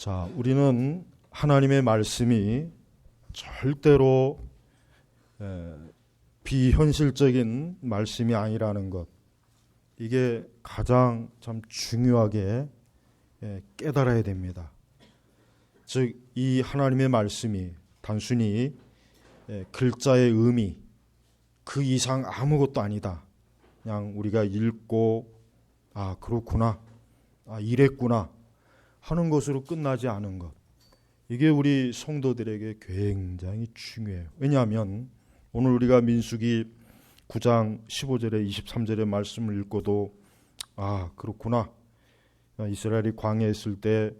자, 우리는 하나님의 말씀이 절대로 비현실적인 말씀이 아니라는 것, 이게 가장 참 중요하게 깨달아야 됩니다. 즉, 이 하나님의 말씀이 단순히 글자의 의미 그 이상 아무것도 아니다. 그냥 우리가 읽고 아 그렇구나, 아 이랬구나 하는 것으로 끝나지 않은 것, 이게 우리 성도들에게 굉장히 중요해요. 왜냐하면 오늘 우리가 민수기 9장 15절에 23절의 말씀을 읽고도 아 그렇구나, 이스라엘이 광야에 있을 때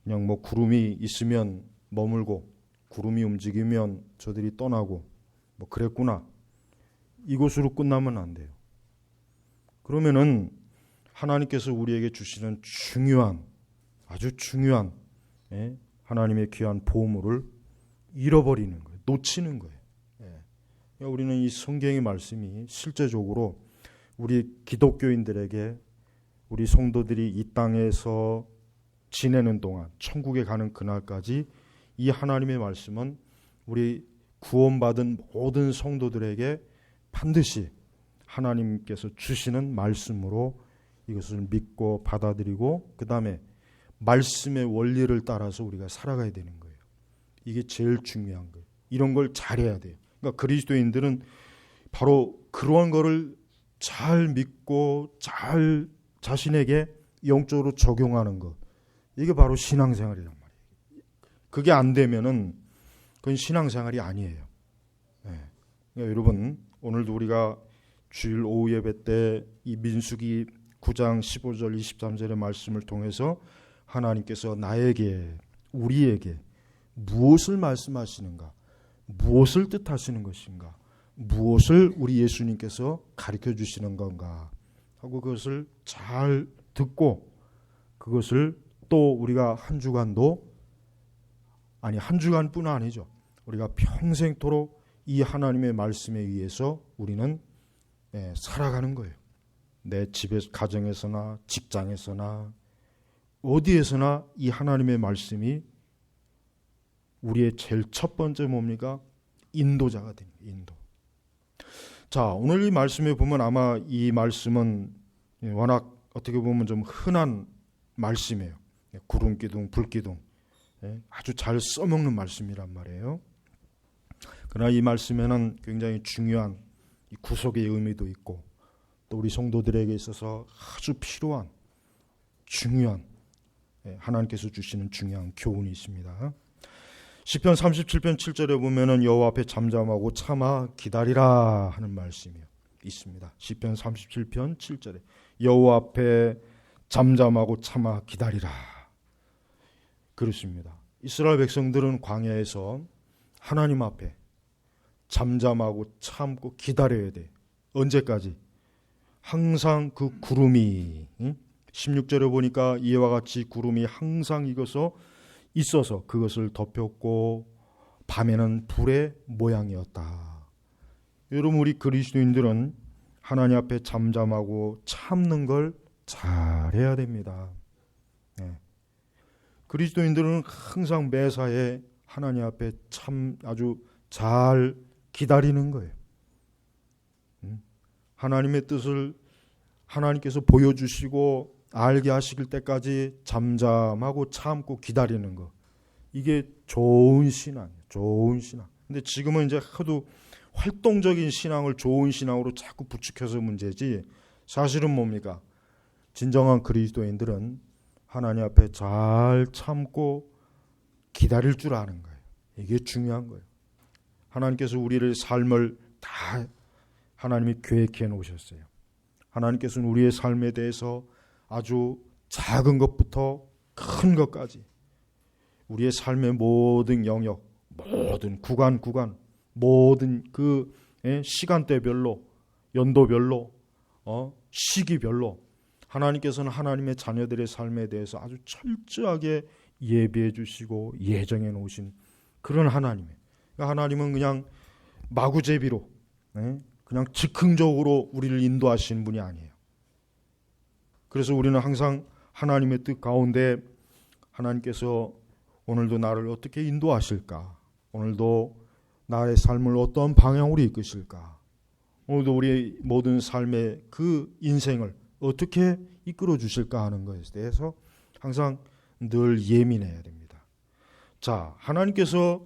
그냥 뭐 구름이 있으면 머물고 구름이 움직이면 저들이 떠나고 뭐 그랬구나, 이것으로 끝나면 안 돼요. 그러면은 하나님께서 우리에게 주시는 중요한, 아주 중요한 하나님의 귀한 보물을 잃어버리는 거예요. 놓치는 거예요. 그러니까 우리는 이 성경의 말씀이 실제적으로 우리 기독교인들에게, 우리 성도들이 이 땅에서 지내는 동안 천국에 가는 그날까지 이 하나님의 말씀은 우리 구원받은 모든 성도들에게 반드시 하나님께서 주시는 말씀으로 이것을 믿고 받아들이고 그 다음에 말씀의 원리를 따라서 우리가 살아가야 되는 거예요. 이게 제일 중요한 거예요. 이런 걸 잘해야 돼요. 그러니까 그리스도인들은 바로 그런 거를 잘 믿고 잘 자신에게 영적으로 적용하는 것, 이게 바로 신앙생활이란 말이에요. 그게 안 되면은 그건 신앙생활이 아니에요. 그러니까 여러분, 오늘도 우리가 주일 오후 예배 때 이 민수기 9장 15절 23절의 말씀을 통해서 하나님께서 나에게, 우리에게 무엇을 말씀하시는가, 무엇을 뜻하시는 것인가, 무엇을 우리 예수님께서 가르쳐 주시는 건가 하고 그것을 잘 듣고 그것을 또 우리가 한 주간뿐 아니죠. 우리가 평생토록 이 하나님의 말씀에 의해서 우리는 살아가는 거예요. 내 집에서, 가정에서나 직장에서나 어디에서나 이 하나님의 말씀이 우리의 제일 첫 번째 뭡니까? 인도자가 됩니다. 인도. 자, 오늘 이 말씀에 보면 아마 이 말씀은 워낙 어떻게 보면 좀 흔한 말씀이에요. 구름기둥, 불기둥, 아주 잘 써먹는 말씀이란 말이에요. 그러나 이 말씀에는 굉장히 중요한 구속의 의미도 있고 또 우리 성도들에게 있어서 아주 필요한 중요한 하나님께서 주시는 중요한 교훈이 있습니다. 시편 37편 7절에 보면은 여호와 앞에 잠잠하고 참아 기다리라 하는 말씀이 있습니다. 시편 37편 7절에 여호와 앞에 잠잠하고 참아 기다리라. 그렇습니다. 이스라엘 백성들은 광야에서 하나님 앞에 잠잠하고 참고 기다려야 돼. 언제까지? 항상 그 구름이 16절에 보니까 이와 같이 구름이 항상 있어서 그것을 덮였고 밤에는 불의 모양이었다. 여러분, 우리 그리스도인들은 하나님 앞에 잠잠하고 참는 걸 잘해야 됩니다. 그리스도인들은 항상 매사에 하나님 앞에 아주 잘 기다리는 거예요. 하나님의 뜻을 하나님께서 보여주시고 알게 하실 때까지 잠잠하고 참고 기다리는 거, 이게 좋은 신앙이에요. 좋은 신앙. 근데 지금은 이제 하도 활동적인 신앙을 좋은 신앙으로 자꾸 부추겨서 문제지, 사실은 뭡니까? 진정한 그리스도인들은 하나님 앞에 잘 참고 기다릴 줄 아는 거예요. 이게 중요한 거예요. 하나님께서 우리를 삶을 다 하나님이 계획해 놓으셨어요. 하나님께서는 우리의 삶에 대해서 아주 작은 것부터 큰 것까지 우리의 삶의 모든 영역, 모든 구간, 모든 그 시간대별로, 연도별로, 시기별로 하나님께서는 하나님의 자녀들의 삶에 대해서 아주 철저하게 예비해 주시고 예정해 놓으신 그런 하나님이에요. 그러니까 하나님은 그냥 마구제비로 그냥 즉흥적으로 우리를 인도하시는 분이 아니에요. 그래서 우리는 항상 하나님의 뜻 가운데 하나님께서 오늘도 나를 어떻게 인도하실까? 오늘도 나의 삶을 어떤 방향으로 이끄실까? 오늘도 우리 모든 삶의 그 인생을 어떻게 이끌어 주실까 하는 것에 대해서 항상 늘 예민해야 됩니다. 자, 하나님께서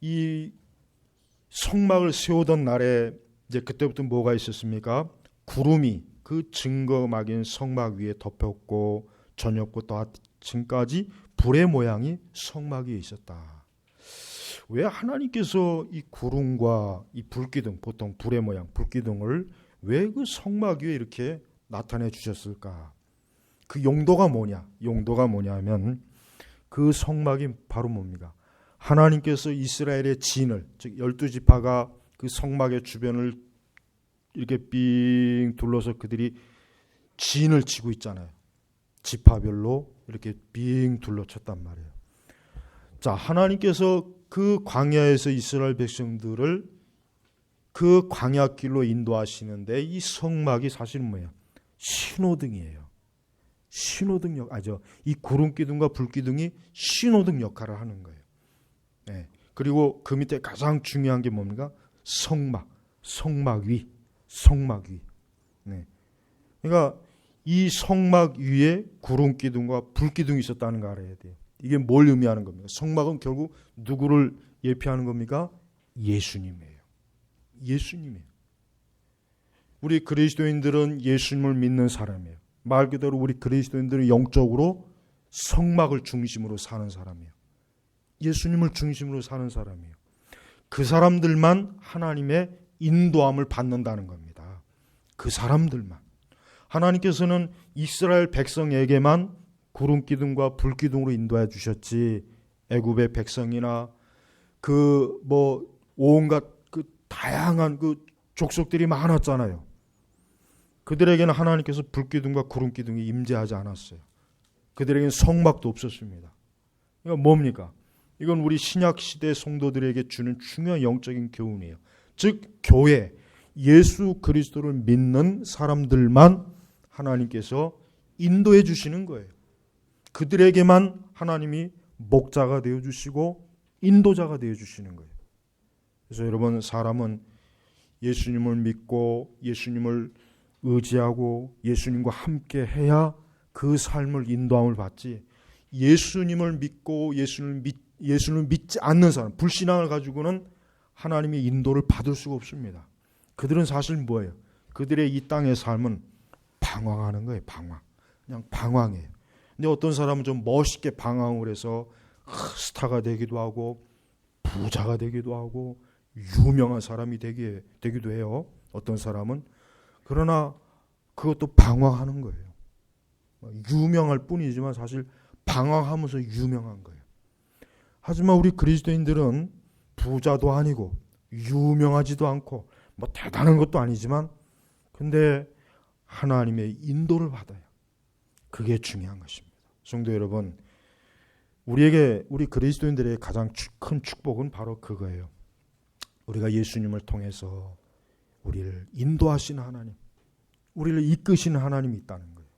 이 성막을 세우던 날에 이제 그때부터 뭐가 있었습니까? 구름이 그 증거막인 성막 위에 덮였고 저녁부터 아침까지 불의 모양이 성막 위에 있었다. 왜 하나님께서 이 구름과 이 불기둥, 보통 불의 모양, 불기둥을 왜 그 성막 위에 이렇게 나타내 주셨을까? 그 용도가 뭐냐? 용도가 뭐냐면 그 성막이 바로 뭡니까? 하나님께서 이스라엘의 진을, 즉 12지파가 그 성막의 주변을 이렇게 삥 둘러서 그들이 진을 치고 있잖아요. 지파별로 이렇게 삥 둘러쳤단 말이에요. 자, 하나님께서 그 광야에서 이스라엘 백성들을 그 광야길로 인도하시는데 이 성막이 사실은 뭐예요? 신호등이에요. 신호등 이 구름기둥과 불기둥이 신호등 역할을 하는 거예요. 네. 그리고 그 밑에 가장 중요한 게 뭡니까? 성막 위. 네. 그러니까 이 성막 위에 구름기둥과 불기둥이 있었다는 거 알아야 돼요. 이게 뭘 의미하는 겁니까? 성막은 결국 누구를 예표하는 겁니까? 예수님이에요. 우리 그리스도인들은 예수님을 믿는 사람이에요. 말 그대로 우리 그리스도인들은 영적으로 성막을 중심으로 사는 사람이에요. 예수님을 중심으로 사는 사람이에요. 그 사람들만 하나님의 인도함을 받는다는 겁니다. 그 사람들만. 하나님께서는 이스라엘 백성에게만 구름기둥과 불기둥으로 인도해 주셨지 애굽의 백성이나 온갖 그 다양한 그 족속들이 많았잖아요. 그들에게는 하나님께서 불기둥과 구름기둥이 임재하지 않았어요. 그들에게는 성막도 없었습니다. 이건 뭡니까? 이건 우리 신약 시대 성도들에게 주는 중요한 영적인 교훈이에요. 즉 교회, 예수 그리스도를 믿는 사람들만 하나님께서 인도해 주시는 거예요. 그들에게만 하나님이 목자가 되어 주시고 인도자가 되어 주시는 거예요. 그래서 여러분, 사람은 예수님을 믿고 예수님을 의지하고 예수님과 함께 해야 그 삶을 인도함을 받지, 예수님을 믿고 예수님을 믿지 않는 사람, 불신앙을 가지고는 하나님의 인도를 받을 수가 없습니다. 그들은 사실 뭐예요? 그들의 이 땅의 삶은 방황하는 거예요. 그냥 방황해요. 근데 어떤 사람은 좀 멋있게 방황을 해서 스타가 되기도 하고 부자가 되기도 하고 유명한 사람이 되기도 해요. 어떤 사람은. 그러나 그것도 방황하는 거예요. 유명할 뿐이지만 사실 방황하면서 유명한 거예요. 하지만 우리 그리스도인들은 부자도 아니고 유명하지도 않고 뭐 대단한 것도 아니지만 근데 하나님의 인도를 받아요. 그게 중요한 것입니다. 성도 여러분, 우리 그리스도인들의 가장 큰 축복은 바로 그거예요. 우리가 예수님을 통해서 우리를 인도하시는 하나님, 우리를 이끄시는 하나님이 있다는 거예요.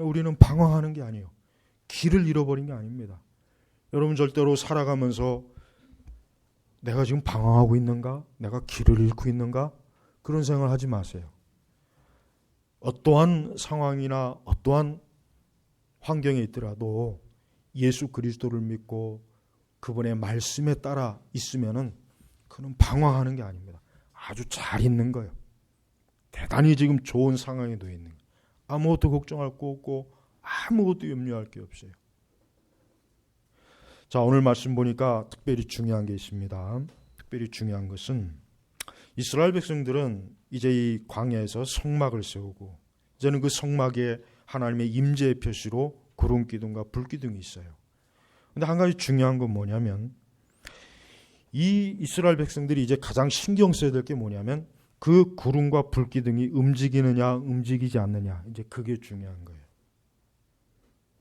우리는 방황하는 게 아니에요. 길을 잃어버린 게 아닙니다. 여러분 절대로 살아가면서 내가 지금 방황하고 있는가? 내가 길을 잃고 있는가? 그런 생각을 하지 마세요. 어떠한 상황이나 어떠한 환경에 있더라도 예수 그리스도를 믿고 그분의 말씀에 따라 있으면은 그는 방황하는 게 아닙니다. 아주 잘 있는 거예요. 대단히 지금 좋은 상황에 놓여 있는 거예요. 아무것도 걱정할 거 없고 아무것도 염려할 게 없어요. 자, 오늘 말씀 보니까 특별히 중요한 게 있습니다. 특별히 중요한 것은 이스라엘 백성들은 이제 이 광야에서 성막을 세우고 이제는 그 성막에 하나님의 임재의 표시로 구름기둥과 불기둥이 있어요. 그런데 한 가지 중요한 건 뭐냐면 이 이스라엘 백성들이 이제 가장 신경 써야 될 게 뭐냐면 그 구름과 불기둥이 움직이느냐 움직이지 않느냐, 이제 그게 중요한 거예요.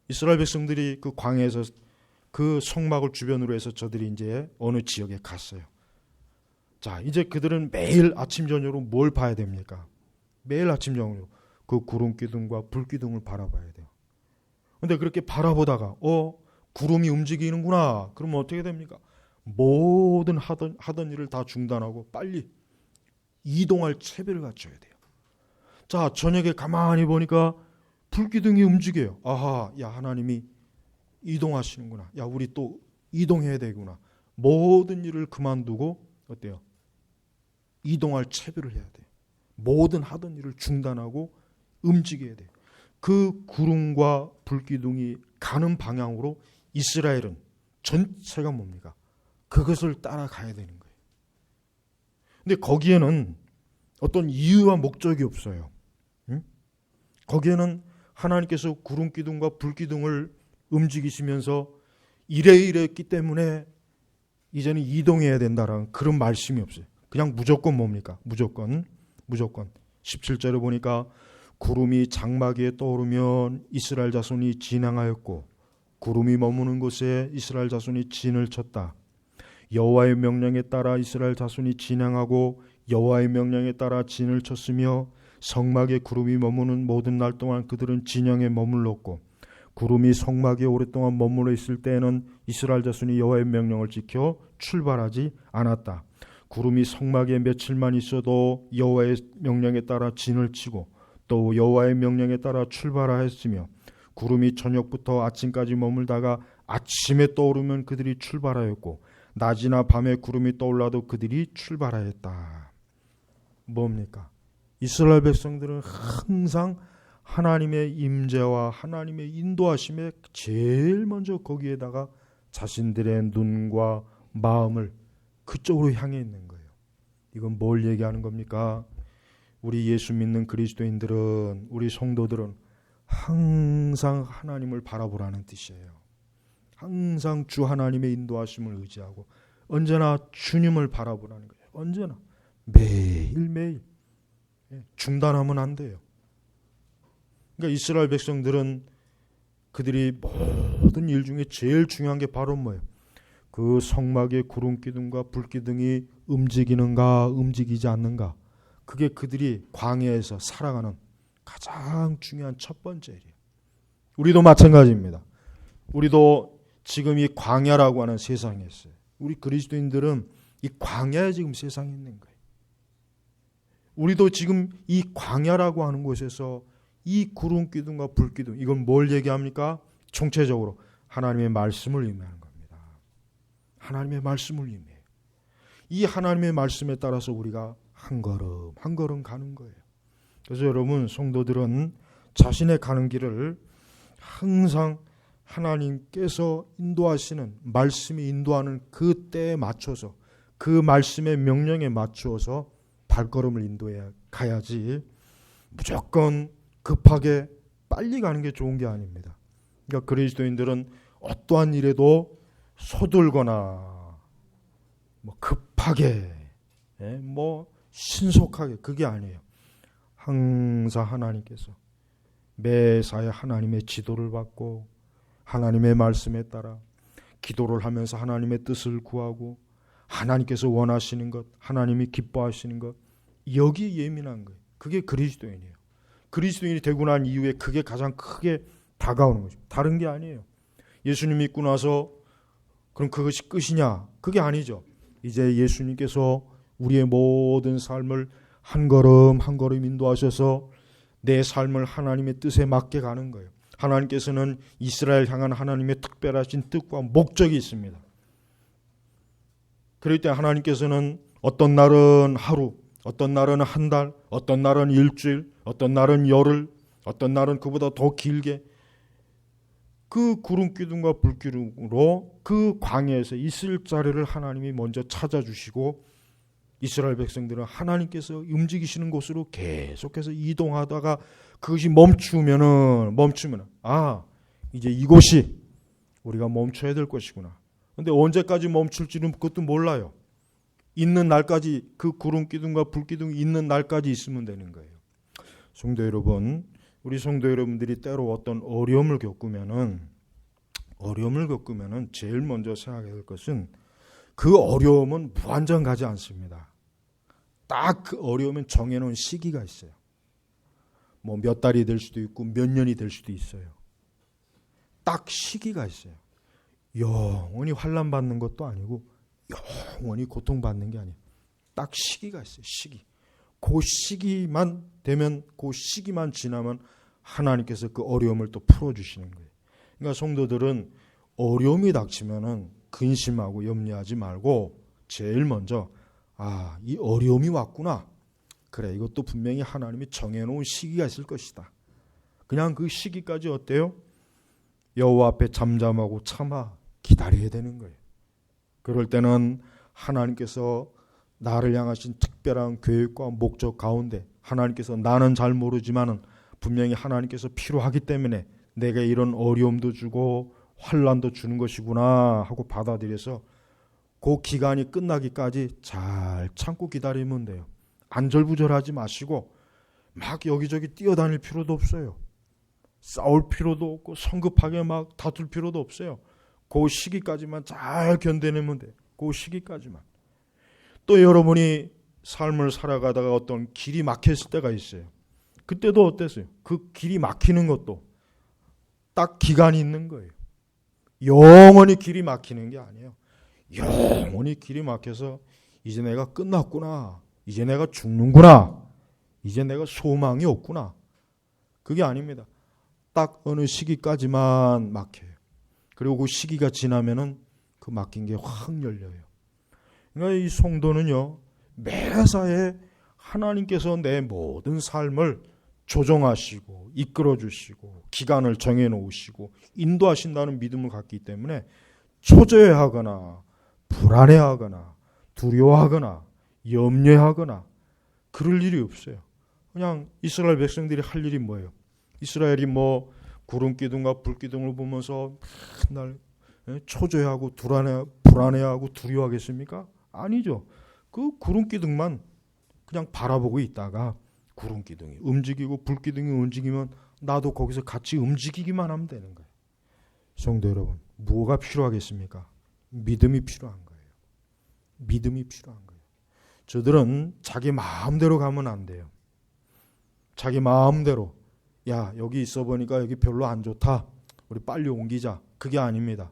이스라엘 백성들이 그 광야에서 그 성막을 주변으로 해서 저들이 이제 어느 지역에 갔어요. 자, 이제 그들은 매일 아침 저녁으로 뭘 봐야 됩니까? 매일 아침 저녁으로 그 구름기둥과 불기둥을 바라봐야 돼요. 근데 그렇게 바라보다가 구름이 움직이는구나. 그러면 어떻게 됩니까? 모든 하던 일을 다 중단하고 빨리 이동할 채비를 갖춰야 돼요. 자, 저녁에 가만히 보니까 불기둥이 움직여요. 아하, 야, 하나님이 이동하시는구나. 야, 우리 또 이동해야 되구나. 모든 일을 그만두고 어때요? 이동할 채비를 해야 돼요. 모든 하던 일을 중단하고 움직여야 돼요. 그 구름과 불기둥이 가는 방향으로 이스라엘은 전체가 뭡니까? 그것을 따라가야 되는 거예요. 근데 거기에는 어떤 이유와 목적이 없어요. 응? 거기에는 하나님께서 구름 기둥과 불 기둥을 움직이시면서 이래 했기 때문에 이제는 이동해야 된다라는 그런 말씀이 없어요. 그냥 무조건 뭡니까? 무조건 17절에 보니까 구름이 장막 위에 떠오르면 이스라엘 자손이 진앙하였고 구름이 머무는 곳에 이스라엘 자손이 진을 쳤다. 여호와의 명령에 따라 이스라엘 자손이 진앙하고 여호와의 명령에 따라 진을 쳤으며 성막에 구름이 머무는 모든 날 동안 그들은 진영에 머물렀고 구름이 성막에 오랫동안 머물러 있을 때에는 이스라엘 자손이 여호와의 명령을 지켜 출발하지 않았다. 구름이 성막에 며칠만 있어도 여호와의 명령에 따라 진을 치고 또 여호와의 명령에 따라 출발하였으며 구름이 저녁부터 아침까지 머물다가 아침에 떠오르면 그들이 출발하였고 낮이나 밤에 구름이 떠올라도 그들이 출발하였다. 뭡니까? 이스라엘 백성들은 항상 하나님의 임재와 하나님의 인도하심에 제일 먼저 거기에다가 자신들의 눈과 마음을 그쪽으로 향해 있는 거예요. 이건 뭘 얘기하는 겁니까? 우리 예수 믿는 그리스도인들은, 우리 성도들은 항상 하나님을 바라보라는 뜻이에요. 항상 주 하나님의 인도하심을 의지하고 언제나 주님을 바라보라는 거예요. 언제나 매일매일 중단하면 안 돼요. 그러니까 이스라엘 백성들은 그들이 모든 일 중에 제일 중요한 게 바로 뭐예요? 그 성막의 구름 기둥과 불 기둥이 움직이는가 움직이지 않는가, 그게 그들이 광야에서 살아가는 가장 중요한 첫 번째 일이에요. 우리도 마찬가지입니다. 우리도 지금 이 광야라고 하는 세상에 있어요. 우리 그리스도인들은 이 광야에 지금 세상에 있는 거예요. 우리도 지금 이 광야라고 하는 곳에서 이 구름 기둥과 불 기둥, 이건 뭘 얘기합니까? 총체적으로 하나님의 말씀을 의미하는 겁니다. 하나님의 말씀을 의미해요. 이 하나님의 말씀에 따라서 우리가 한 걸음 한 걸음 가는 거예요. 그래서 여러분 성도들은 자신의 가는 길을 항상 하나님께서 인도하시는, 말씀이 인도하는 그 때에 맞춰서, 그 말씀의 명령에 맞추어서 발걸음을 인도해 가야지 무조건 급하게 빨리 가는 게 좋은 게 아닙니다. 그러니까 그리스도인들은 어떠한 일에도 서둘거나 급하게 신속하게, 그게 아니에요. 항상 하나님께서 매사에 하나님의 지도를 받고 하나님의 말씀에 따라 기도를 하면서 하나님의 뜻을 구하고 하나님께서 원하시는 것, 하나님이 기뻐하시는 것, 여기에 예민한 거예요. 그게 그리스도인이에요. 그리스도인이 되고 난 이후에 그게 가장 크게 다가오는 거죠. 다른 게 아니에요. 예수님 믿고 나서 그럼 그것이 끝이냐? 그게 아니죠. 이제 예수님께서 우리의 모든 삶을 한 걸음 한 걸음 인도하셔서 내 삶을 하나님의 뜻에 맞게 가는 거예요. 하나님께서는 이스라엘 향한 하나님의 특별하신 뜻과 목적이 있습니다. 그럴 때 하나님께서는 어떤 날은 하루, 어떤 날은 한 달, 어떤 날은 일주일, 어떤 날은 열흘, 어떤 날은 그보다 더 길게 그 구름 기둥과 불 기둥으로 그 광야에서 있을 자리를 하나님이 먼저 찾아주시고 이스라엘 백성들은 하나님께서 움직이시는 곳으로 계속해서 이동하다가 그것이 멈추면은 이제 이곳이 우리가 멈춰야 될 것이구나. 근데 언제까지 멈출지는 그것도 몰라요. 있는 날까지, 그 구름 기둥과 불 기둥이 있는 날까지 있으면 되는 거예요. 성도 여러분, 우리 성도 여러분들이 때로 어떤 어려움을 겪으면은 제일 먼저 생각해야 될 것은 그 어려움은 무한정 가지 않습니다. 딱 그 어려움은 정해놓은 시기가 있어요. 몇 달이 될 수도 있고 몇 년이 될 수도 있어요. 딱 시기가 있어요. 영원히 환난 받는 것도 아니고 영원히 고통받는 게 아니에요. 딱 시기가 있어요. 시기. 그 시기만 되면, 그 시기만 지나면 하나님께서 그 어려움을 또 풀어주시는 거예요. 그러니까 성도들은 어려움이 닥치면은 근심하고 염려하지 말고 제일 먼저 이 어려움이 왔구나. 그래, 이것도 분명히 하나님이 정해놓은 시기가 있을 것이다. 그냥 그 시기까지 어때요? 여호와 앞에 잠잠하고 참아 기다려야 되는 거예요. 그럴 때는 하나님께서 나를 향하신 특별한 계획과 목적 가운데 하나님께서, 나는 잘 모르지만은 분명히 하나님께서 필요하기 때문에 내가 이런 어려움도 주고 환난도 주는 것이구나 하고 받아들여서 그 기간이 끝나기까지 잘 참고 기다리면 돼요. 안절부절하지 마시고 막 여기저기 뛰어다닐 필요도 없어요. 싸울 필요도 없고 성급하게 막 다툴 필요도 없어요. 그 시기까지만 잘 견뎌내면 돼요. 그 시기까지만. 또 여러분이 삶을 살아가다가 어떤 길이 막혔을 때가 있어요. 그때도 어땠어요? 그 길이 막히는 것도 딱 기간이 있는 거예요. 영원히 길이 막히는 게 아니에요. 영원히 길이 막혀서 이제 내가 끝났구나, 이제 내가 죽는구나, 이제 내가 소망이 없구나, 그게 아닙니다. 딱 어느 시기까지만 막혀요. 그리고 그 시기가 지나면은 그 막힌 게 확 열려요. 그러니까 이 성도는요, 매사에 하나님께서 내 모든 삶을 조정하시고 이끌어 주시고 기간을 정해 놓으시고 인도하신다는 믿음을 갖기 때문에 초조해하거나 불안해하거나 두려워하거나 염려하거나 그럴 일이 없어요. 그냥 이스라엘 백성들이 할 일이 뭐예요? 이스라엘이 뭐 구름 기둥과 불 기둥을 보면서 맨날 초조해하고 불안해하고 두려워하겠습니까? 아니죠. 그 구름 기둥만 그냥 바라보고 있다가 구름 기둥이 움직이고 불 기둥이 움직이면 나도 거기서 같이 움직이기만 하면 되는 거예요. 성도 여러분, 뭐가 필요하겠습니까? 믿음이 필요한 거예요. 믿음이 필요한 거예요. 저들은 자기 마음대로 가면 안 돼요. 자기 마음대로, 야, 여기 있어 보니까 여기 별로 안 좋다, 우리 빨리 옮기자, 그게 아닙니다.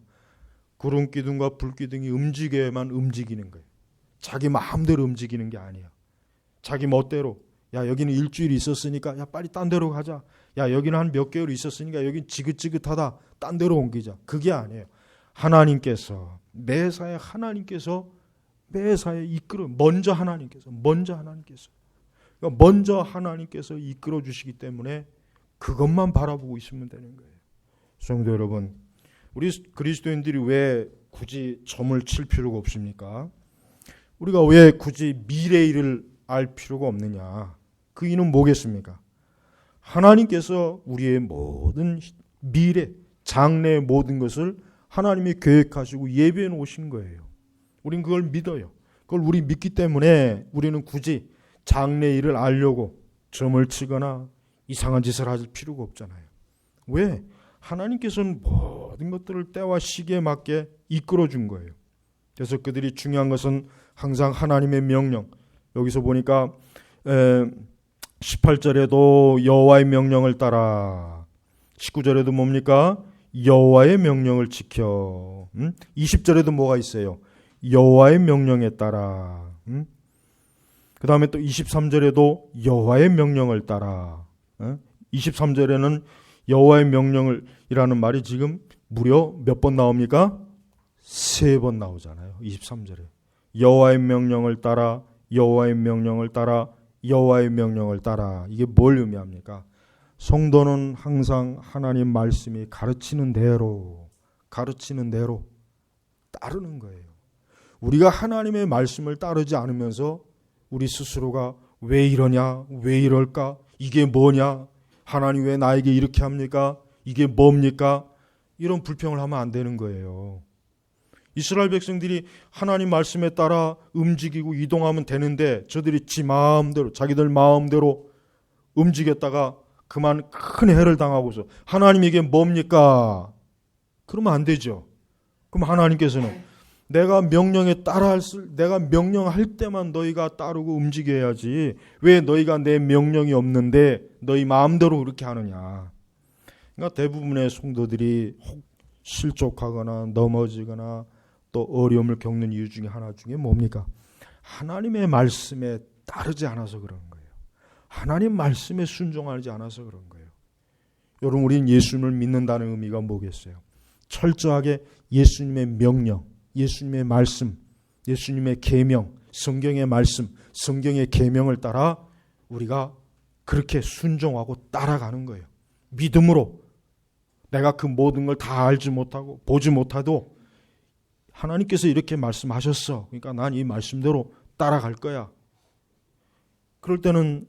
구름 기둥과 불 기둥이 움직여야만 움직이는 거예요. 자기 마음대로 움직이는 게 아니에요. 자기 멋대로, 야, 여기는 일주일 있었으니까 야, 빨리 딴 데로 가자, 야, 여기는 한 몇 개월 있었으니까 여긴 지긋지긋하다, 딴 데로 옮기자, 그게 아니에요. 하나님께서, 매사에 하나님께서 매사에 이끌어, 먼저 하나님께서 그러니까 먼저 하나님께서 이끌어 주시기 때문에 그것만 바라보고 있으면 되는 거예요. 성도 여러분, 우리 그리스도인들이 왜 굳이 점을 칠 필요가 없습니까? 우리가 왜 굳이 미래 일을 알 필요가 없느냐? 그 이유는 뭐겠습니까? 하나님께서 우리의 모든 미래, 장래의 모든 것을 하나님이 계획하시고 예비해 놓으신 거예요. 우린 그걸 믿어요. 그걸 우리 믿기 때문에 우리는 굳이 장래 일을 알려고 점을 치거나 이상한 짓을 할 필요가 없잖아요. 왜? 하나님께서는 모든 것들을 때와 시기에 맞게 이끌어 준 거예요. 그래서 그들이 중요한 것은 항상 하나님의 명령. 여기서 보니까 18절에도 여호와의 명령을 따라, 19절에도 뭡니까? 여호와의 명령을 지켜. 20절에도 뭐가 있어요? 여호와의 명령에 따라. 그 다음에 또 23절에도 여호와의 명령을 따라. 23절에는 여호와의 명령을 이라는 말이 지금 무려 몇 번 나옵니까? 3번 나오잖아요. 23절에 여호와의 명령을 따라, 여호와의 명령을 따라, 여호와의 명령을 따라. 이게 뭘 의미합니까? 성도는 항상 하나님 말씀이 가르치는 대로 따르는 거예요. 우리가 하나님의 말씀을 따르지 않으면서 우리 스스로가 왜 이러냐, 왜 이럴까, 이게 뭐냐, 하나님 왜 나에게 이렇게 합니까, 이게 뭡니까, 이런 불평을 하면 안 되는 거예요. 이스라엘 백성들이 하나님 말씀에 따라 움직이고 이동하면 되는데 저들이 자기들 마음대로 움직였다가 그만 큰 해를 당하고서 하나님 이게 뭡니까? 그러면 안 되죠. 그럼 하나님께서는 내가 명령할 때만 너희가 따르고 움직여야지, 왜 너희가 내 명령이 없는데 너희 마음대로 그렇게 하느냐. 그러니까 대부분의 성도들이 실족하거나 넘어지거나 또 어려움을 겪는 이유 중에 하나 중에 뭡니까? 하나님의 말씀에 따르지 않아서 그런 거예요. 하나님 말씀에 순종하지 않아서 그런 거예요. 여러분, 우리는 예수님을 믿는다는 의미가 뭐겠어요? 철저하게 예수님의 명령, 예수님의 말씀, 예수님의 계명, 성경의 말씀, 성경의 계명을 따라 우리가 그렇게 순종하고 따라가는 거예요. 믿음으로. 내가 그 모든 걸 다 알지 못하고 보지 못해도 하나님께서 이렇게 말씀하셨어. 그러니까 난 이 말씀대로 따라갈 거야. 그럴 때는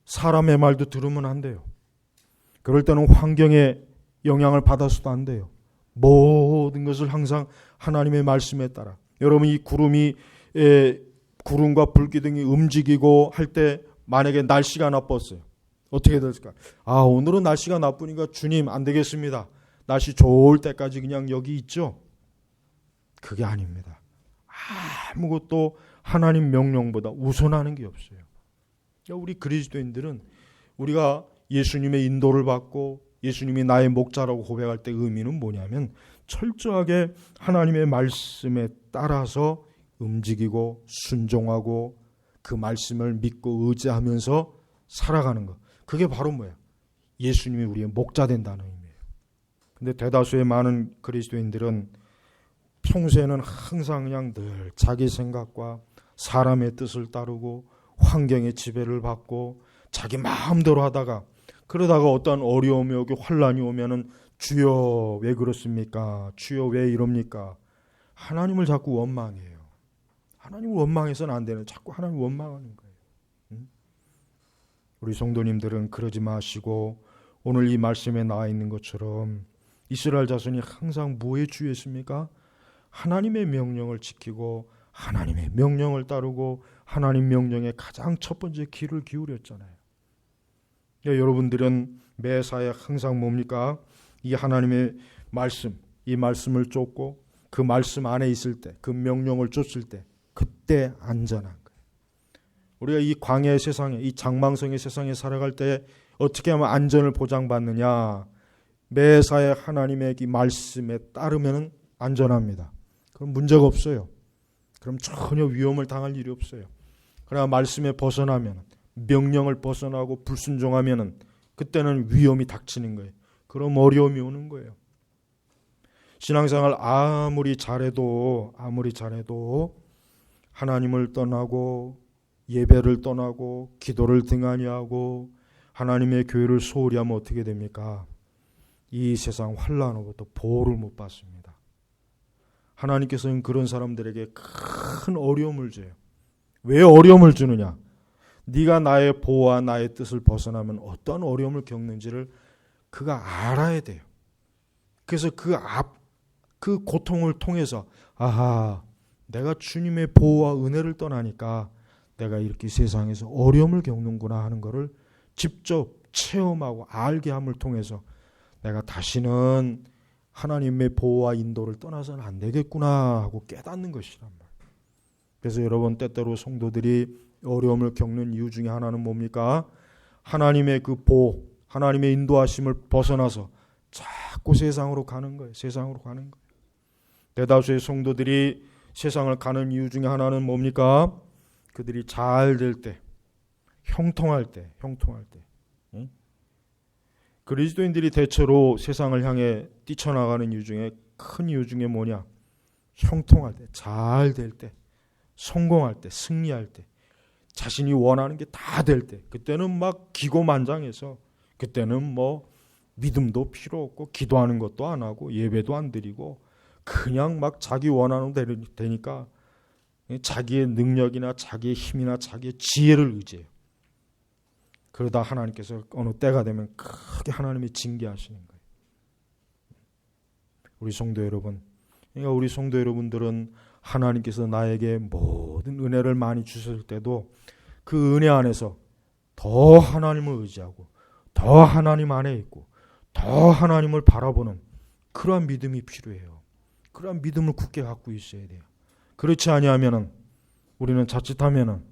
사람의 말도 들으면 안 돼요. 그럴 때는 환경의 영향을 받아서도 안 돼요. 모든 것을 항상 하나님의 말씀에 따라. 여러분, 이 구름과 불기둥이 움직이고 할 때 만약에 날씨가 나빴어요. 어떻게 될까? 오늘은 날씨가 나쁘니까 주님 안 되겠습니다. 날씨 좋을 때까지 그냥 여기 있죠. 그게 아닙니다. 아무것도 하나님 명령보다 우선하는 게 없어요. 우리 그리스도인들은 우리가 예수님의 인도를 받고 예수님이 나의 목자라고 고백할 때 의미는 뭐냐면 철저하게 하나님의 말씀에 따라서 움직이고 순종하고 그 말씀을 믿고 의지하면서 살아가는 것. 그게 바로 뭐예요? 예수님이 우리의 목자 된다는 의미예요. 근데 대다수의 많은 그리스도인들은 평소에는 항상 그냥 늘 자기 생각과 사람의 뜻을 따르고 환경의 지배를 받고 자기 마음대로 하다가 그러다가 어떤 어려움이 오고 환란이 오면은 주여 왜 그렇습니까? 주여 왜 이럽니까? 하나님을 자꾸 원망해요. 하나님을 원망해서는 안 되는, 자꾸 하나님을 원망하는 거예요. 우리 성도님들은 그러지 마시고 오늘 이 말씀에 나와 있는 것처럼 이스라엘 자손이 항상 뭐에 주의했습니까? 하나님의 명령을 지키고 하나님의 명령을 따르고 하나님 명령에 가장 첫 번째 귀를 기울였잖아요. 여러분들은 매사에 항상 뭡니까? 이 하나님의 말씀, 이 말씀을 쫓고 그 말씀 안에 있을 때, 그 명령을 쫓을 때 그때 안전한 거예요. 우리가 이 광야의 세상에, 이 장망성의 세상에 살아갈 때 어떻게 하면 안전을 보장받느냐? 매사에 하나님의 이 말씀에 따르면 안전합니다. 그럼 문제가 없어요. 그럼 전혀 위험을 당할 일이 없어요. 그러나 말씀에 벗어나면, 명령을 벗어나고 불순종하면 그때는 위험이 닥치는 거예요. 그럼 어려움이 오는 거예요. 신앙생활 아무리 잘해도 하나님을 떠나고 예배를 떠나고 기도를 등한히 하고 하나님의 교회를 소홀히 하면 어떻게 됩니까? 이 세상 환난으로부터 보호를 못 받습니다. 하나님께서는 그런 사람들에게 큰 어려움을 줘요. 왜 어려움을 주느냐? 네가 나의 보호와 나의 뜻을 벗어나면 어떤 어려움을 겪는지를 그가 알아야 돼요. 그래서 그 고통을 통해서 내가 주님의 보호와 은혜를 떠나니까 내가 이렇게 세상에서 어려움을 겪는구나 하는 것을 직접 체험하고 알게 함을 통해서 내가 다시는 하나님의 보호와 인도를 떠나서는 안 되겠구나 하고 깨닫는 것이란 말이에요. 그래서 여러분, 때때로 성도들이 어려움을 겪는 이유 중에 하나는 뭡니까? 하나님의 그 보호, 하나님의 인도하심을 벗어나서 자꾸 세상으로 가는 거예요. 세상으로 가는 거예요. 대다수의 성도들이 세상을 가는 이유 중에 하나는 뭡니까? 그들이 잘 될 때, 형통할 때. 그리스도인들이 대체로 세상을 향해 뛰쳐나가는 이유 중에 큰 이유 중에 뭐냐? 형통할 때, 잘 될 때, 성공할 때, 승리할 때, 자신이 원하는 게 다 될 때, 그때는 막 기고만장해서 그때는 뭐 믿음도 필요 없고 기도하는 것도 안 하고 예배도 안 드리고 그냥 막 자기 원하는 대로 되니까 자기의 능력이나 자기의 힘이나 자기의 지혜를 의지해요. 그러다 하나님께서 어느 때가 되면 크게 하나님이 징계하시는 거예요. 우리 성도 여러분, 그러니까 우리 성도 여러분들은 하나님께서 나에게 모든 은혜를 많이 주실 때도 그 은혜 안에서 더 하나님을 의지하고 더 하나님 안에 있고 더 하나님을 바라보는 그러한 믿음이 필요해요. 그러한 믿음을 굳게 갖고 있어야 돼요. 그렇지 아니하면은 우리는 자칫하면은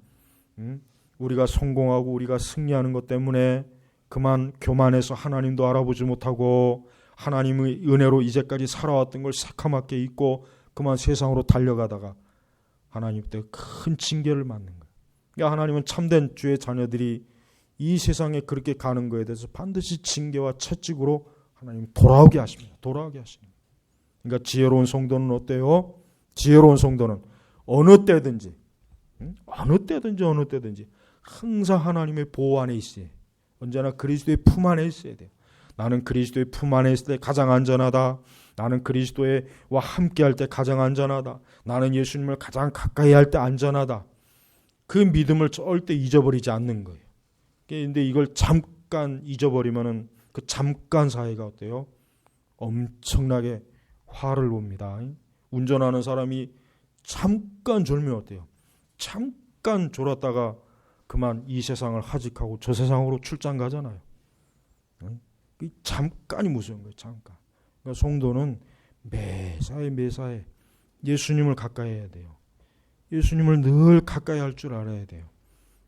우리가 성공하고 우리가 승리하는 것 때문에 그만 교만해서 하나님도 알아보지 못하고 하나님의 은혜로 이제까지 살아왔던 걸 새카맣게 잊고 그만 세상으로 달려가다가 하나님 때 큰 징계를 맞는 거예요. 그러니까 하나님은 참된 주의 자녀들이 이 세상에 그렇게 가는 거에 대해서 반드시 징계와 채찍으로 하나님 돌아오게 하십니다. 돌아오게 하십니다. 그러니까 지혜로운 성도는 어때요? 지혜로운 성도는 어느 때든지 항상 하나님의 보호 안에 있어야 해요. 언제나 그리스도의 품 안에 있어야 돼요. 나는 그리스도의 품 안에 있을 때 가장 안전하다. 나는 그리스도와 함께 할 때 가장 안전하다. 나는 예수님을 가장 가까이 할 때 안전하다. 그 믿음을 절대 잊어버리지 않는 거예요. 그런데 이걸 잠깐 잊어버리면은 그 잠깐 사이가 어때요? 엄청나게 화를 봅니다. 운전하는 사람이 잠깐 졸면 어때요? 잠깐 졸았다가 그만 이 세상을 하직하고 저 세상으로 출장 가잖아요. 잠깐이 무서운 거예요. 잠깐. 그러니까 성도는 매사에 예수님을 가까이 해야 돼요. 예수님을 늘 가까이 할 줄 알아야 돼요.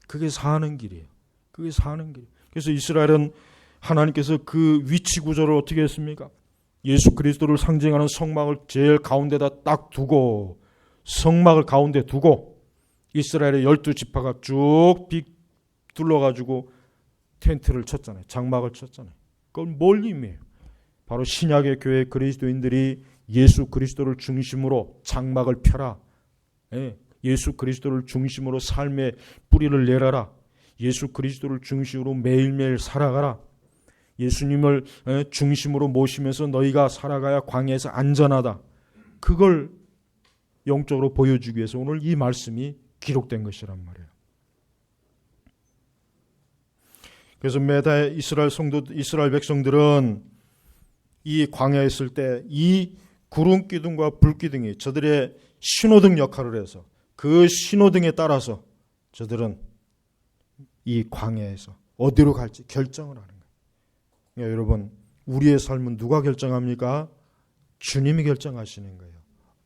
그게 사는 길이에요. 그게 사는 길. 그래서 이스라엘은 하나님께서 그 위치 구조를 어떻게 했습니까? 예수 그리스도를 상징하는 성막을 제일 가운데다 딱 두고, 성막을 가운데 두고 이스라엘의 12지파가 쭉 둘러가지고 텐트를 쳤잖아요. 장막을 쳤잖아요. 그건 뭘 의미해요? 바로 신약의 교회 그리스도인들이 예수 그리스도를 중심으로 장막을 펴라. 예수 그리스도를 중심으로 삶의 뿌리를 내려라. 예수 그리스도를 중심으로 매일매일 살아가라. 예수님을 중심으로 모시면서 너희가 살아가야 광야에서 안전하다. 그걸 영적으로 보여주기 위해서 오늘 이 말씀이 기록된 것이란 말이에요. 그래서 매달 이스라엘 백성들은 이 광야에 있을 때 이 구름 기둥과 불 기둥이 저들의 신호등 역할을 해서 그 신호등에 따라서 저들은 이 광야에서 어디로 갈지 결정을 하는 거예요. 그러니까 여러분, 우리의 삶은 누가 결정합니까? 주님이 결정하시는 거예요.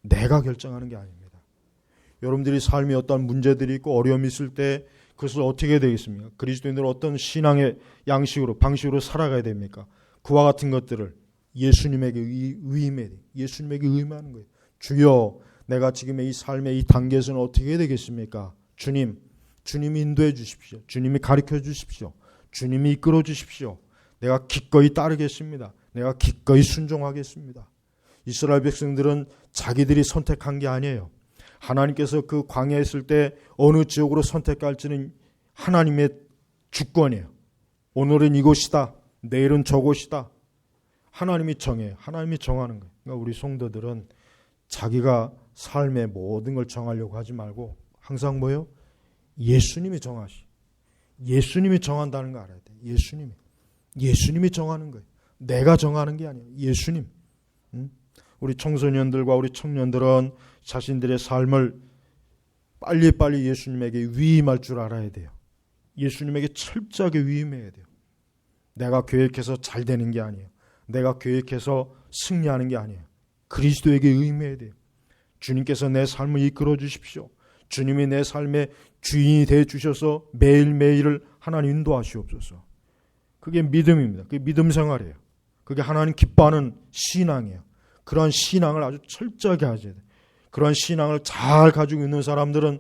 내가 결정하는 게 아닙니다. 여러분들이 삶에 어떤 문제들이 있고 어려움이 있을 때 그것을 어떻게 되겠습니까? 그리스도인들은 어떤 신앙의 양식으로 방식으로 살아가야 됩니까? 그와 같은 것들을 예수님에게 의임해야 돼요. 예수님에게 의임하는 거예요. 주여, 내가 지금의 이 삶의 이 단계에서는 어떻게 해야 되겠습니까? 주님이 인도해 주십시오. 주님이 가르쳐 주십시오. 주님이 이끌어 주십시오. 내가 기꺼이 따르겠습니다. 내가 기꺼이 순종하겠습니다. 이스라엘 백성들은 자기들이 선택한 게 아니에요. 하나님께서 그 광야에 있을 때 어느 지역으로 선택할지는 하나님의 주권이에요. 오늘은 이곳이다. 내일은 저곳이다. 하나님이 정해요. 하나님이 정하는 거예요. 그러니까 우리 성도들은 자기가 삶의 모든 걸 정하려고 하지 말고 항상 뭐예요? 예수님이 예수님이 정한다는 거 알아야 돼요. 예수님이 정하는 거예요. 내가 정하는 게 아니에요. 예수님. 우리 청소년들과 우리 청년들은 자신들의 삶을 빨리 예수님에게 위임할 줄 알아야 돼요. 예수님에게 철저하게 위임해야 돼요. 내가 계획해서 잘 되는 게 아니에요. 내가 계획해서 승리하는 게 아니에요. 그리스도에게 의임해야 돼요. 주님께서 내 삶을 이끌어 주십시오. 주님이 내 삶의 주인이 되어 주셔서 매일매일을 하나님 인도하시옵소서. 그게 믿음입니다. 그게 믿음 생활이에요. 그게 하나님 기뻐하는 신앙이에요. 그런 신앙을 아주 철저하게 하셔야 돼요. 그런 신앙을 잘 가지고 있는 사람들은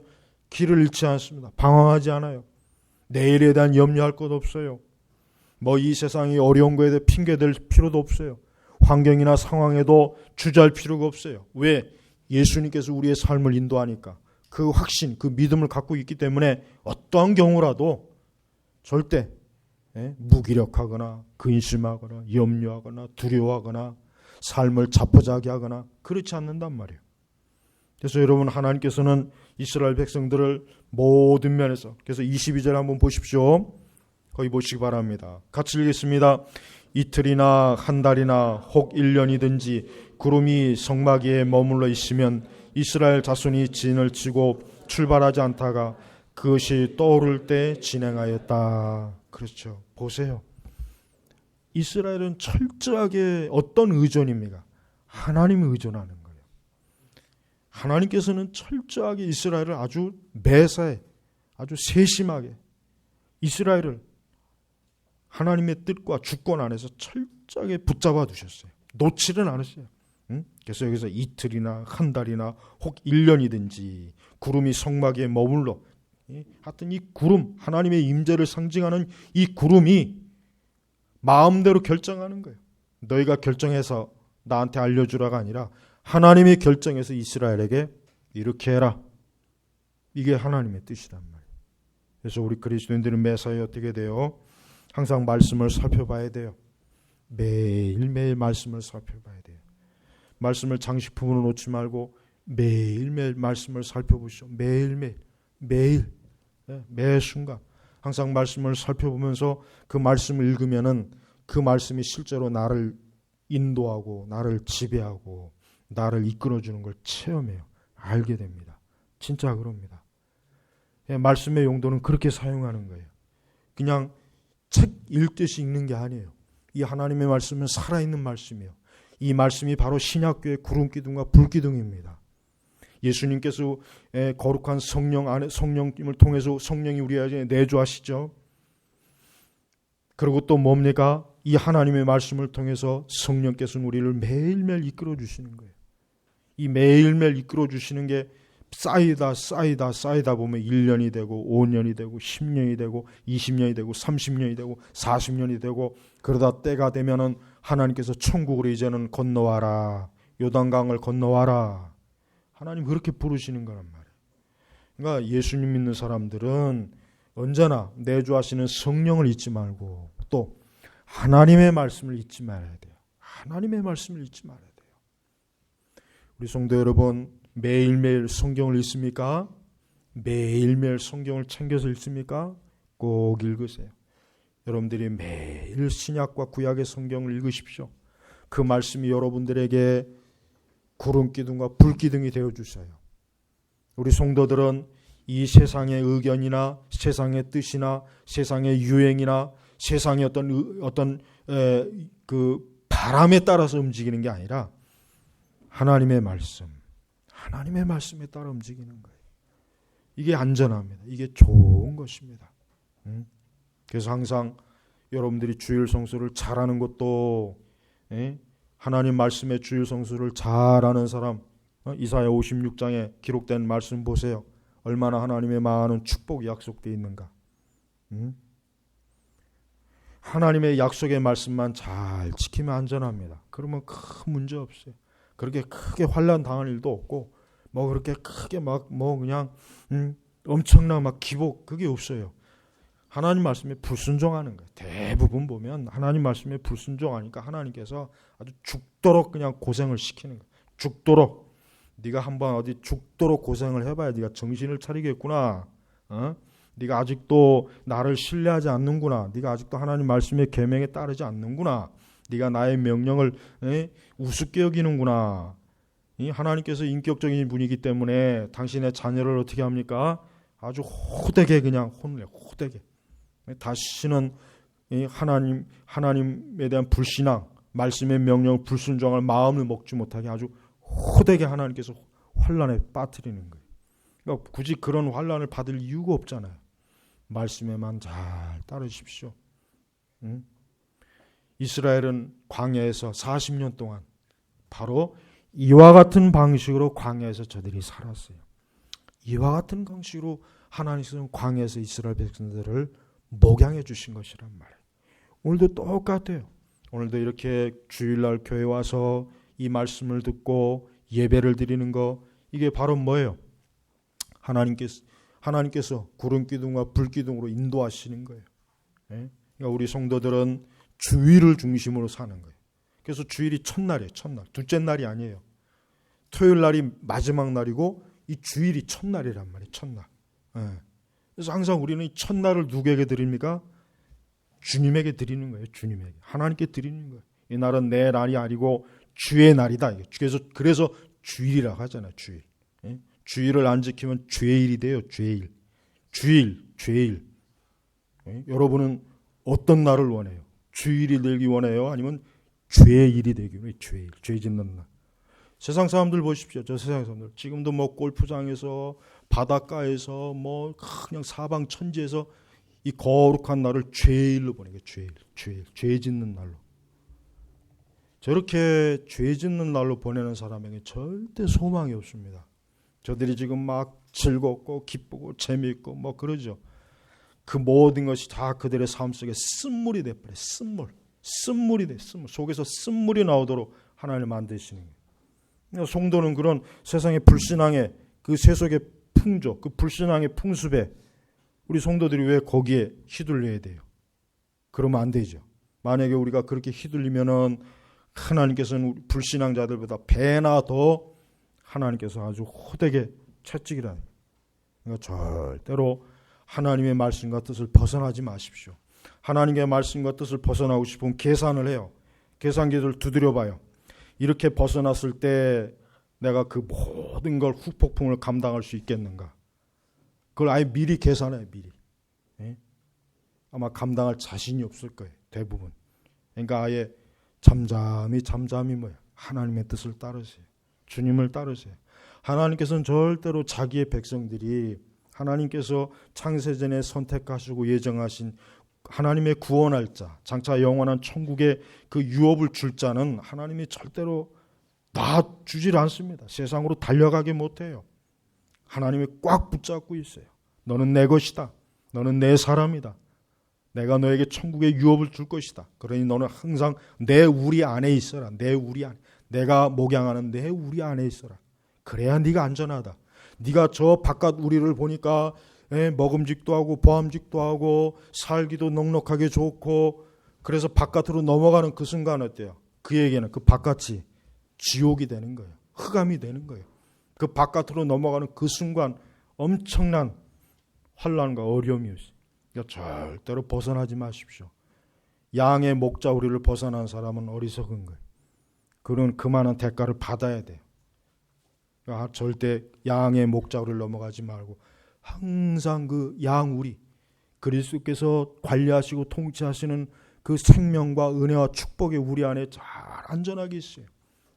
길을 잃지 않습니다. 방황하지 않아요. 내일에 대한 염려할 것 없어요. 이 세상이 어려운 거에 대해 핑계댈 필요도 없어요. 환경이나 상황에도 주저할 필요가 없어요. 왜? 예수님께서 우리의 삶을 인도하니까. 그 확신, 그 믿음을 갖고 있기 때문에 어떠한 경우라도 절대 무기력하거나 근심하거나 염려하거나 두려워하거나 삶을 자포자기 하거나 그렇지 않는단 말이에요. 그래서 여러분, 하나님께서는 이스라엘 백성들을 모든 면에서, 그래서 22절 한번 보십시오. 거기 보시기 바랍니다. 같이 읽겠습니다. 이틀이나 한 달이나 혹 1년이든지 구름이 성막 위에 머물러 있으면 이스라엘 자손이 진을 치고 출발하지 않다가 그것이 떠오를 때 진행하였다. 그렇죠. 보세요. 이스라엘은 철저하게 어떤 의존입니까? 하나님을 의존하는 거예요. 하나님께서는 철저하게 이스라엘을 아주 매사에, 아주 세심하게 이스라엘을 하나님의 뜻과 주권 안에서 철저하게 붙잡아 두셨어요. 놓지는 않으세요. 그래서 여기서 이틀이나 한 달이나 혹 1년이든지 구름이 성막 위에 머물러, 하여튼 이 구름, 하나님의 임재를 상징하는 이 구름이 마음대로 결정하는 거예요. 너희가 결정해서 나한테 알려주라가 아니라 하나님이 결정해서 이스라엘에게 이렇게 해라. 이게 하나님의 뜻이란 말이에요. 그래서 우리 그리스도인들은 매사에 어떻게 돼요? 항상 말씀을 살펴봐야 돼요. 매일매일 말씀을 살펴봐야 돼요. 말씀을 장식품으로 놓지 말고 매일매일 말씀을 살펴보시오. 매일매일, 매 순간 항상 말씀을 살펴보면서 그 말씀을 읽으면은 그 말씀이 실제로 나를 인도하고 나를 지배하고 나를 이끌어주는 걸 체험해요. 알게 됩니다. 진짜 그럽니다. 말씀의 용도는 그렇게 사용하는 거예요. 그냥 책 읽듯이 읽는 게 아니에요. 이 하나님의 말씀은 살아있는 말씀이에요. 이 말씀이 바로 신약교의 구름기둥과 불기둥입니다. 예수님께서 거룩한 성령 안에 성령님을 통해서 성령이 우리에게 내주하시죠. 그리고 또 뭡니까? 이 하나님의 말씀을 통해서 성령께서는 우리를 매일매일 이끌어 주시는 거예요. 이 매일매일 이끌어 주시는 게 쌓이다 보면 1년이 되고 5년이 되고 10년이 되고 20년이 되고 30년이 되고 40년이 되고 그러다 때가 되면은 하나님께서 천국으로 이제는 건너와라. 요단강을 건너와라. 하나님 그렇게 부르시는 거란 말이에요. 그러니까 예수님 믿는 사람들은 언제나 내주하시는 성령을 잊지 말고 또 하나님의 말씀을 잊지 말아야 돼요. 하나님의 말씀을 잊지 말아야 돼요. 우리 성도 여러분, 매일매일 성경을 읽습니까? 매일매일 성경을 챙겨서 읽습니까? 꼭 읽으세요. 여러분들이 매일 신약과 구약의 성경을 읽으십시오. 그 말씀이 여러분들에게 구름기둥과 불기둥이 되어주셔요. 우리 성도들은 이 세상의 의견이나 세상의 뜻이나 세상의 유행이나 세상의 어떤 그 바람에 따라서 움직이는 게 아니라 하나님의 말씀에 따라 움직이는 거예요. 이게 안전합니다. 이게 좋은 것입니다. 그래서 항상 여러분들이 주일 성수를 잘하는 것도 하나님 말씀의 주일 성수를 잘하는 사람, 이사야 56장에 기록된 말씀 보세요. 얼마나 하나님의 많은 축복이 약속되어 있는가. 하나님의 약속의 말씀만 잘 지키면 안전합니다. 그러면 큰 문제 없어요. 그렇게 크게 환난 당할 일도 없고 뭐 그렇게 크게 막 뭐 그냥 엄청난 막 기복 그게 없어요. 하나님 말씀에 불순종하는 거예요. 대부분 보면 하나님 말씀에 불순종하니까 하나님께서 아주 죽도록 그냥 고생을 시키는 거예요. 죽도록. 네가 한번 어디 죽도록 고생을 해봐야 네가 정신을 차리겠구나. 네가 아직도 나를 신뢰하지 않는구나. 네가 아직도 하나님 말씀의 계명에 따르지 않는구나. 네가 나의 명령을 우습게 여기는구나. 하나님께서 인격적인 분이기 때문에 당신의 자녀를 어떻게 합니까? 아주 호되게 그냥 혼내요. 호되게. 다시는 하나님에 대한 불신앙, 말씀의 명령을 불순종할 마음을 먹지 못하게 아주 호되게 하나님께서 환난에 빠뜨리는 거예요. 그러니까 굳이 그런 환난을 받을 이유가 없잖아요. 말씀에만 잘 따르십시오. 이스라엘은 광야에서 40년 동안 바로 이와 같은 방식으로 광야에서 저들이 살았어요. 이와 같은 방식으로 하나님께서는 광야에서 이스라엘 백성들을 목양해 주신 것이란 말이에요. 오늘도 똑같아요. 오늘도 이렇게 주일날 교회 와서 이 말씀을 듣고 예배를 드리는 거 이게 바로 뭐예요? 하나님께서 구름기둥과 불기둥으로 인도하시는 거예요. 그러니까 우리 성도들은 주일을 중심으로 사는 거예요. 그래서 주일이 첫날이에요. 첫날. 둘째 날이 아니에요. 토요일 날이 마지막 날이고 이 주일이 첫날이란 말이에요. 첫날. 그래서 항상 우리는 이 첫날을 누구에게 드립니까? 주님에게 드리는 거예요. 주님에게. 하나님께 드리는 거예요. 이 날은 내 날이 아니고 주의 날이다. 그래서 주일이라고 하잖아요. 주일. 주일을 안 지키면 죄일이 돼요. 죄일. 주일. 여러분은 어떤 날을 원해요? 주일이 되기 원해요? 아니면 죄일이 되기 원해요? 죄일. 죄 짓는 날. 세상 사람들 보십시오. 저 세상 사람들. 지금도 뭐 골프장에서 바닷가에서 뭐 그냥 사방 천지에서 이 거룩한 날을 죄일로 보내요. 죄일. 죄 짓는 날로. 저렇게 죄 짓는 날로 보내는 사람에게 절대 소망이 없습니다. 저들이 지금 막 즐겁고 기쁘고 재미있고 뭐 그러죠. 그 모든 것이 다 그들의 삶 속에 쓴물이 돼버려요. 쓴물이 돼. 쓴물 속에서 쓴물이 나오도록 하나님을 만드시는 거예요. 성도는 그런 세상의 불신앙의 그 세속의 풍조, 그 불신앙의 풍습에 우리 성도들이 왜 거기에 휘둘려야 돼요? 그러면 안 되죠. 만약에 우리가 그렇게 휘둘리면은 하나님께서는 불신앙자들보다 배나 더 하나님께서 아주 호되게 채찍이라는. 그러니까 절대로 하나님의 말씀과 뜻을 벗어나지 마십시오. 하나님의 말씀과 뜻을 벗어나고 싶으면 계산을 해요. 계산기를 두드려 봐요. 이렇게 벗어났을 때 내가 그 모든 걸 후폭풍을 감당할 수 있겠는가? 그걸 아예 미리 계산해요. 미리. 예? 아마 감당할 자신이 없을 거예요. 대부분. 그러니까 아예 잠잠히 뭐예요? 하나님의 뜻을 따르세요. 주님을 따르세요. 하나님께서는 절대로 자기의 백성들이 하나님께서 창세전에 선택하시고 예정하신 하나님의 구원할 자, 장차 영원한 천국의 그 유업을 줄 자는 하나님이 절대로 놔주질 않습니다. 세상으로 달려가게 못해요. 하나님이 꽉 붙잡고 있어요. 너는 내 것이다. 너는 내 사람이다. 내가 너에게 천국의 유업을 줄 것이다. 그러니 너는 항상 내 우리 안에 있어라. 내 우리 안에. 내가 목양하는 내 우리 안에 있어라. 그래야 네가 안전하다. 네가 저 바깥 우리를 보니까 먹음직도 하고 보암직도 하고 살기도 넉넉하게 좋고 그래서 바깥으로 넘어가는 그 순간 어때요? 그에게는 그 바깥이 지옥이 되는 거예요. 흑암이 되는 거예요. 그 바깥으로 넘어가는 그 순간 엄청난 환난과 어려움이 있어요. 그러니까 절대로 벗어나지 마십시오. 양의 목자우리를 벗어난 사람은 어리석은 거예요. 그는 그만한 대가를 받아야 돼요. 그러니까 절대 양의 목자우리를 넘어가지 말고 항상 그 양우리 그리스도께서 관리하시고 통치하시는 그 생명과 은혜와 축복의 우리 안에 잘 안전하게 있어요.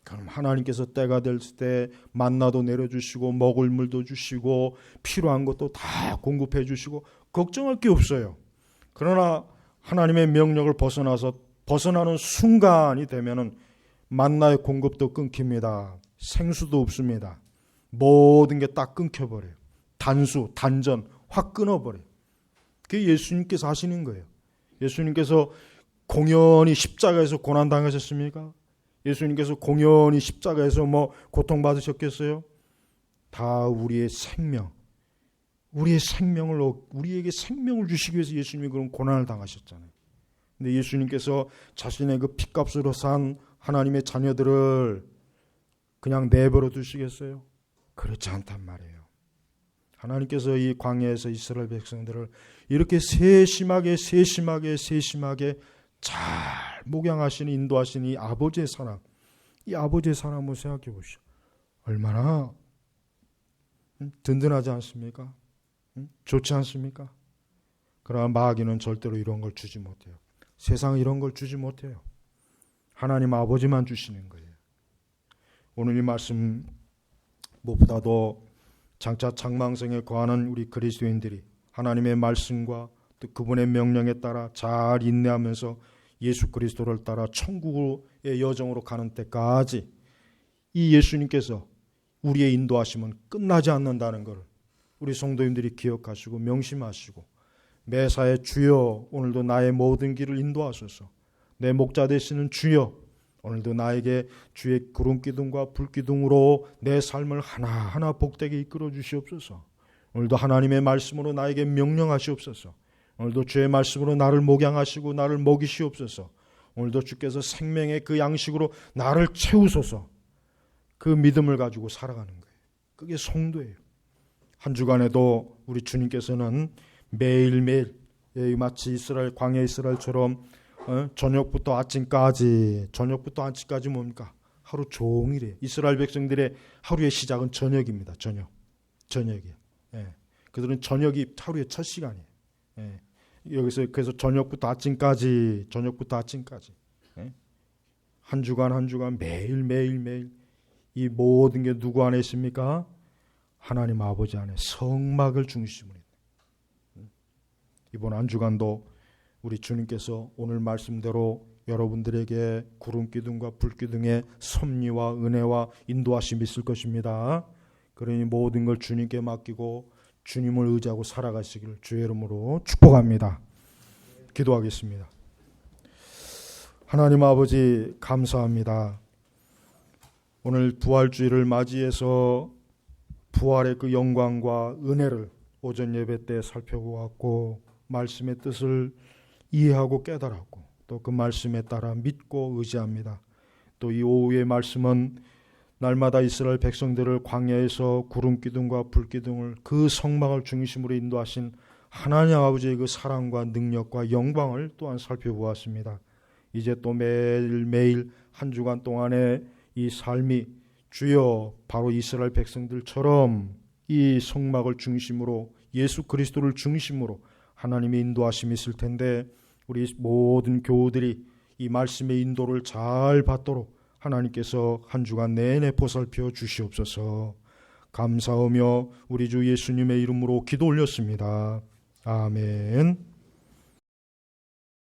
그럼 하나님께서 때가 될 때 만나도 내려주시고 먹을 물도 주시고 필요한 것도 다 공급해 주시고 걱정할 게 없어요. 그러나 하나님의 명령을 벗어나는 순간이 되면은 만나의 공급도 끊깁니다. 생수도 없습니다. 모든 게 딱 끊겨버려요. 단전 확 끊어버려요. 그게 예수님께서 하시는 거예요. 예수님께서 공연히 십자가에서 고난당하셨습니까? 예수님께서 공연히 십자가에서 뭐 고통받으셨겠어요? 다 우리의 생명, 우리에게 생명을 주시기 위해서 예수님이 그런 고난을 당하셨잖아요. 근데 예수님께서 자신의 그 핏값으로 산 하나님의 자녀들을 그냥 내버려 두시겠어요? 그렇지 않단 말이에요. 하나님께서 이 광야에서 이스라엘 백성들을 이렇게 세심하게 잘 목양하시니 인도하시니 아버지의 사랑, 이 아버지의 사랑 한번 생각해 보시오. 얼마나 든든하지 않습니까? 좋지 않습니까? 그러나 마귀는 절대로 이런 걸 주지 못해요. 세상은 이런 걸 주지 못해요. 하나님 아버지만 주시는 거예요. 오늘 이 말씀 무엇보다도 장차 창망성에 거하는 우리 그리스도인들이 하나님의 말씀과 또 그분의 명령에 따라 잘 인내하면서 예수 그리스도를 따라 천국의 여정으로 가는 때까지 이 예수님께서 우리의 인도하심은 끝나지 않는다는 것을 우리 성도님들이 기억하시고 명심하시고 매사에 주여 오늘도 나의 모든 길을 인도하소서. 내 목자 되시는 주여 오늘도 나에게 주의 구름기둥과 불기둥으로 내 삶을 하나하나 복되게 이끌어 주시옵소서. 오늘도 하나님의 말씀으로 나에게 명령하시옵소서. 오늘도 주의 말씀으로 나를 목양하시고 나를 먹이시옵소서. 오늘도 주께서 생명의 그 양식으로 나를 채우소서. 그 믿음을 가지고 살아가는 거예요. 그게 성도예요. 한 주간에도 우리 주님께서는 매일매일 마치 이스라엘 광야 이스라엘처럼 저녁부터 아침까지 뭡니까? 하루 종일이에요. 이스라엘 백성들의 하루의 시작은 저녁입니다. 저녁이에요. 예. 그들은 저녁이 하루의 첫 시간이에요. 예. 여기서 그래서 저녁부터 아침까지 예. 한 주간 매일 이 모든 게 누구 안에 있습니까? 하나님 아버지 안에 성막을 중심으로 이번 한 주간도 우리 주님께서 오늘 말씀대로 여러분들에게 구름 기둥과 불 기둥의 섭리와 은혜와 인도하심이 있을 것입니다. 그러니 모든 걸 주님께 맡기고 주님을 의지하고 살아가시기를 주의 이름으로 축복합니다. 기도하겠습니다. 하나님 아버지 감사합니다. 오늘 부활주의를 맞이해서 부활의 그 영광과 은혜를 오전 예배 때 살펴보았고 말씀의 뜻을 이해하고 깨달았고 또 그 말씀에 따라 믿고 의지합니다. 또 이 오후의 말씀은 날마다 이스라엘 백성들을 광야에서 구름 기둥과 불 기둥을 그 성막을 중심으로 인도하신 하나님 아버지의 그 사랑과 능력과 영광을 또한 살펴보았습니다. 이제 또 매일매일 한 주간 동안의 이 삶이 주여 바로 이스라엘 백성들처럼 이 성막을 중심으로 예수 그리스도를 중심으로 하나님의 인도하심이 있을 텐데 우리 모든 교우들이 이 말씀의 인도를 잘 받도록 하나님께서 한 주간 내내 보살펴 주시옵소서. 감사하며 우리 주 예수님의 이름으로 기도 올렸습니다. 아멘.